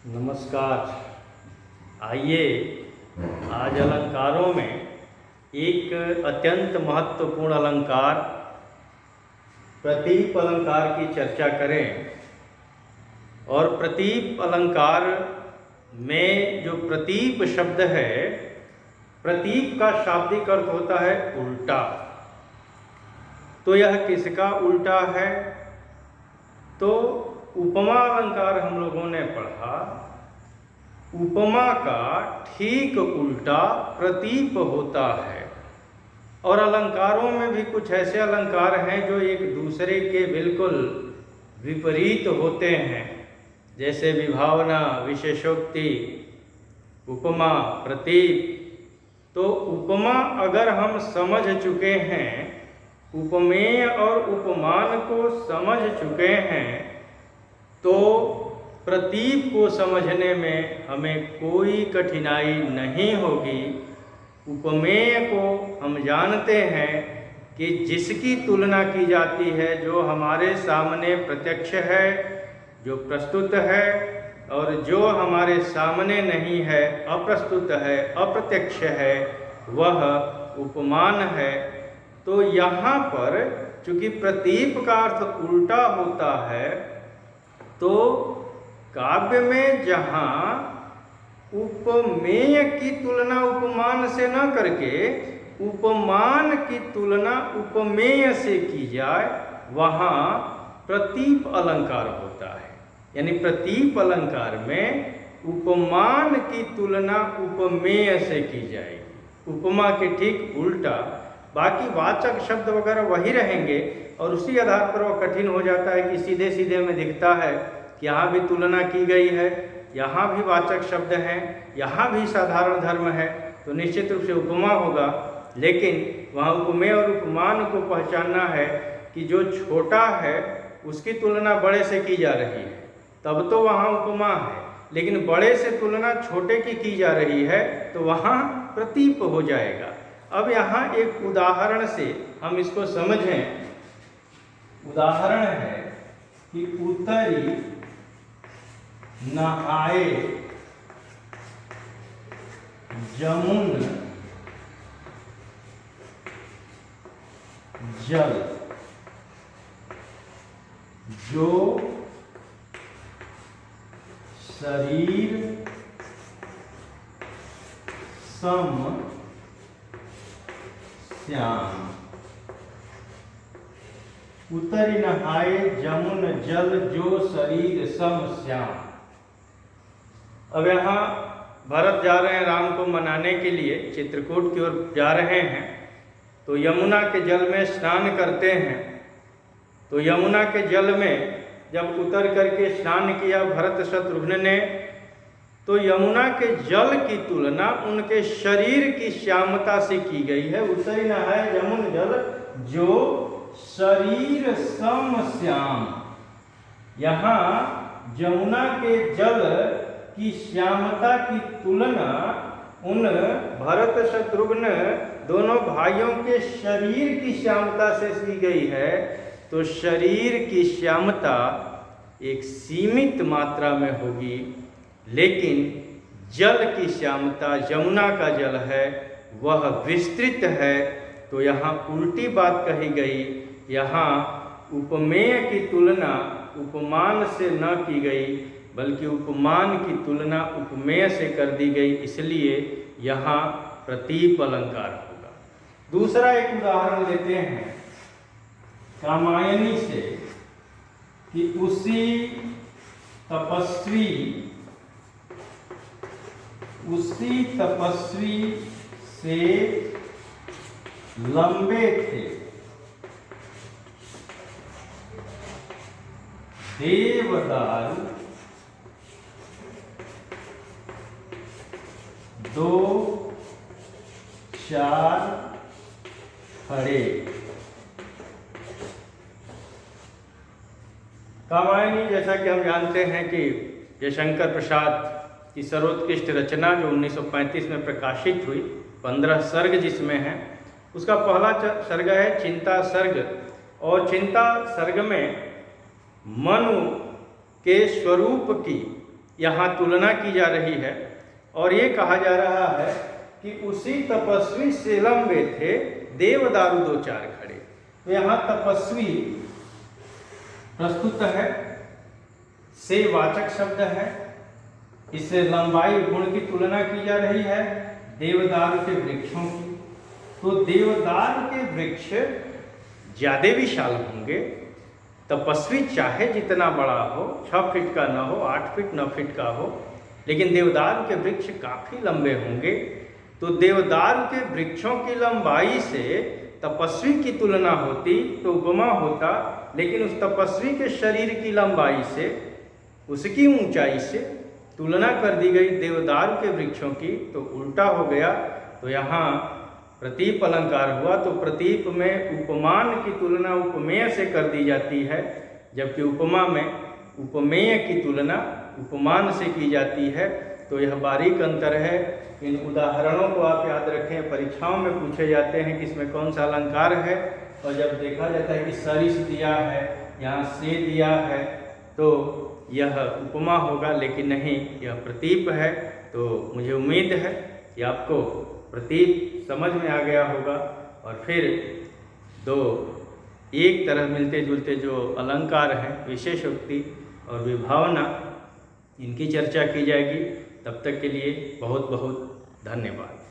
नमस्कार। आइए आज अलंकारों में एक अत्यंत महत्वपूर्ण अलंकार प्रतीप अलंकार की चर्चा करें। और प्रतीप अलंकार में जो प्रतीप शब्द है, प्रतीप का शाब्दिक अर्थ होता है उल्टा। तो यह किसका उल्टा है? तो उपमा अलंकार हम लोगों ने पढ़ा। उपमा का ठीक उल्टा प्रतीप होता है। और अलंकारों में भी कुछ ऐसे अलंकार हैं जो एक दूसरे के बिल्कुल विपरीत होते हैं, जैसे विभावना, विशेषोक्ति, उपमा, प्रतीप। तो उपमा अगर हम समझ चुके हैं, उपमेय और उपमान को समझ चुके हैं, तो प्रतीप को समझने में हमें कोई कठिनाई नहीं होगी। उपमेय को हम जानते हैं कि जिसकी तुलना की जाती है, जो हमारे सामने प्रत्यक्ष है, जो प्रस्तुत है, और जो हमारे सामने नहीं है, अप्रस्तुत है, अप्रत्यक्ष है, वह उपमान है। तो यहाँ पर चूंकि प्रतीप का अर्थ उल्टा होता है, तो काव्य में जहाँ उपमेय की तुलना उपमान से न करके उपमान की तुलना उपमेय से की जाए, वहाँ प्रतीप अलंकार होता है। यानी प्रतीप अलंकार में उपमान की तुलना उपमेय से की जाएगी, उपमा के ठीक उल्टा। बाकी वाचक शब्द वगैरह वही रहेंगे और उसी आधार पर वह कठिन हो जाता है कि सीधे सीधे में दिखता है कि यहाँ भी तुलना की गई है, यहाँ भी वाचक शब्द हैं, यहाँ भी साधारण धर्म है, तो निश्चित रूप से उपमा होगा। लेकिन वहाँ उपमेय और उपमान को पहचानना है कि जो छोटा है उसकी तुलना बड़े से की जा रही है, तब तो वहाँ उपमा है। लेकिन बड़े से तुलना छोटे की जा रही है, तो वहाँ प्रतीप हो जाएगा। अब यहाँ एक उदाहरण से हम इसको समझें। उदाहरण है कि उत्तरी नहाए जमुन जल, जो शरीर सम श्याम। उत्तरी नहाए जमुन जल, जो शरीर सम श्याम। अब यहाँ भरत जा रहे हैं राम को मनाने के लिए, चित्रकूट की ओर जा रहे हैं। तो यमुना के जल में स्नान करते हैं। तो यमुना के जल में जब उतर करके स्नान किया भरत शत्रुघ्न ने, तो यमुना के जल की तुलना उनके शरीर की श्यामता से की गई है। उत्तरी नहाए जमुन जल, जो शरीर सम श्याम। यहाँ यमुना के जल की श्यामता की तुलना उन भरत शत्रुघ्न दोनों भाइयों के शरीर की श्यामता से की गई है। तो शरीर की श्यामता एक सीमित मात्रा में होगी, लेकिन जल की श्यामता, यमुना का जल है, वह विस्तृत है। तो यहाँ उल्टी बात कही गई। यहाँ उपमेय की तुलना उपमान से न की गई, बल्कि उपमान की तुलना उपमेय से कर दी गई, इसलिए यहाँ प्रतीप अलंकार होगा। दूसरा एक उदाहरण लेते हैं कामायनी से कि उसी तपस्वी से लंबे थे देवदारू, दो चार खड़े। कामायनी, जैसा कि हम जानते हैं कि जयशंकर प्रसाद की सर्वोत्कृष्ट रचना जो 1935 में प्रकाशित हुई, 15 सर्ग जिसमें हैं, उसका पहला सर्ग है चिंता सर्ग। और चिंता सर्ग में मनु के स्वरूप की यहाँ तुलना की जा रही है और ये कहा जा रहा है कि उसी तपस्वी से लंबे थे देवदारू दो चार खड़े। तो यहाँ तपस्वी प्रस्तुत है, से वाचक शब्द है, इससे लंबाई गुण की तुलना की जा रही है देवदारू के वृक्षों की। तो देवदारू के वृक्ष ज्यादा विशाल होंगे। तपस्वी चाहे जितना बड़ा हो, 6 फीट का ना हो, 8 फीट 9 फीट का हो, लेकिन देवदारू के वृक्ष काफी लंबे होंगे। तो देवदारू के वृक्षों की लंबाई से तपस्वी की तुलना होती तो उपमा होता, लेकिन उस तपस्वी के शरीर की लंबाई से, उसकी ऊंचाई से तुलना कर दी गई देवदारू के वृक्षों की, तो उल्टा हो गया। तो यहाँ प्रतीप अलंकार हुआ। तो प्रतीप में उपमान की तुलना उपमेय से कर दी जाती है, जबकि उपमा में उपमेय की तुलना उपमान से की जाती है। तो यह बारीक अंतर है। इन उदाहरणों को आप याद रखें, परीक्षाओं में पूछे जाते हैं कि इसमें कौन सा अलंकार है, और जब देखा जाता है कि सरिस दिया है, यहाँ से दिया है, तो यह उपमा होगा, लेकिन नहीं, यह प्रतीप है। तो मुझे उम्मीद है कि आपको प्रतीप समझ में आ गया होगा। और फिर दो एक तरह मिलते जुलते जो अलंकार हैं, विशेषोक्ति और विभावना, इनकी चर्चा की जाएगी। तब तक के लिए बहुत बहुत धन्यवाद।